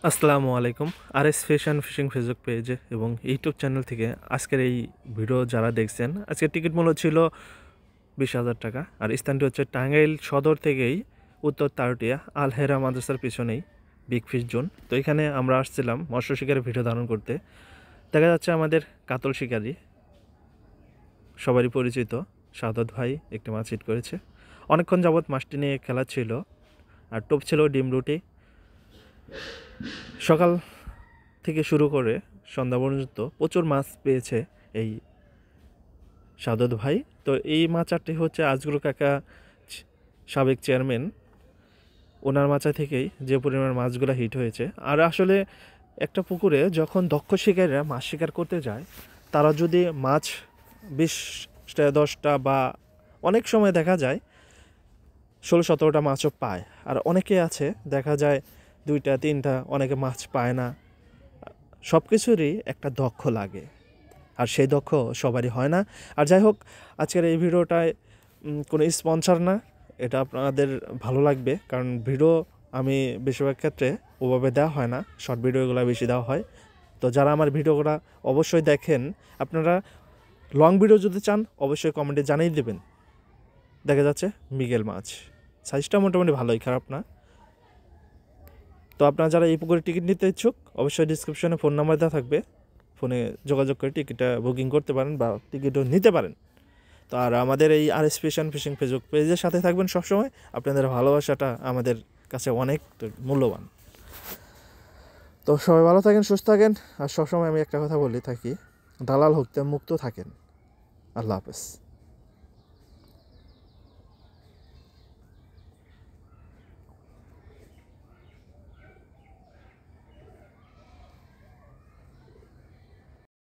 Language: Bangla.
আসসালামু আলাইকুম। আরএস ফিশ ফিশিং ফেসবুক পেজে এবং ইউটিউব চ্যানেল থেকে আজকের এই ভিডিও যারা দেখছেন, আজকের টিকিট মূল্য ছিল 20,000 টাকা। আর স্থানটি হচ্ছে টাঙ্গাইল সদর থেকেই উত্তর তারটিয়া আল হেরা মাদ্রাসার পিছনেই বিগ ফিশ জোন। তো এখানে আমরা আসছিলাম মৎস্য শিকারের ভিডিও ধারণ করতে। দেখা যাচ্ছে আমাদের কাতল শিকারী সবারই পরিচিত সাদত ভাই একটি মাছ হিট করেছে। অনেকক্ষণ যাবৎ মাছটি নিয়ে খেলা ছিল, আর টোপ ছিল ডিম রুটি। সকাল থেকে শুরু করে সন্ধ্যা পর্যন্ত প্রচুর মাছ পেয়েছে এই সাদত ভাই। তো এই মাচাটি হচ্ছে আজগুল কাকা, সাবেক চেয়ারম্যান, ওনার মাচা থেকেই যে পরিমাণ মাছগুলো হিট হয়েছে। আর আসলে একটা পুকুরে যখন দক্ষ শিকারীরা মাছ শিকার করতে যায়, তারা যদি মাছ 20টা 10টা বা অনেক সময় দেখা যায় 16-17টা মাছও পায়। আর অনেকে আছে দেখা যায় 2টা 3টা, অনেকে মাছ পায় না। সব কিছুরই একটা দক্ষ লাগে, আর সেই দক্ষ সবারই হয় না। আর যাই হোক, আজকের এই ভিডিওটায় কোনো স্পন্সর না, এটা আপনাদের ভালো লাগবে, কারণ ভিডিও আমি বেশিরভাগ ক্ষেত্রে ওভাবে দেওয়া হয় না, শর্ট ভিডিওগুলো বেশি দেওয়া হয়। তো যারা আমার ভিডিওগুলো অবশ্যই দেখেন, আপনারা লং ভিডিও যদি চান অবশ্যই কমেন্টে জানিয়ে দেবেন। দেখা যাচ্ছে মৃগেল মাছ, সাইজটা মোটামুটি ভালোই, খারাপ না। তো আপনারা যারা এই পুকুরে টিকিট নিতে ইচ্ছুক, অবশ্যই ডিসক্রিপশনে ফোন নাম্বার দেওয়া থাকবে, ফোনে যোগাযোগ করে টিকিটটা বুকিং করতে পারেন বা টিকিটও নিতে পারেন। তো আর আমাদের এই আরএস ফিশিং ফেসবুক পেজের সাথে থাকবেন সবসময়। আপনাদের ভালোবাসাটা আমাদের কাছে অনেক মূল্যবান। তো সবাই ভালো থাকেন, সুস্থ থাকেন। আর সবসময় আমি একটা কথা বলে থাকি, দালাল হতে মুক্ত থাকেন। আল্লাহ হাফেজ।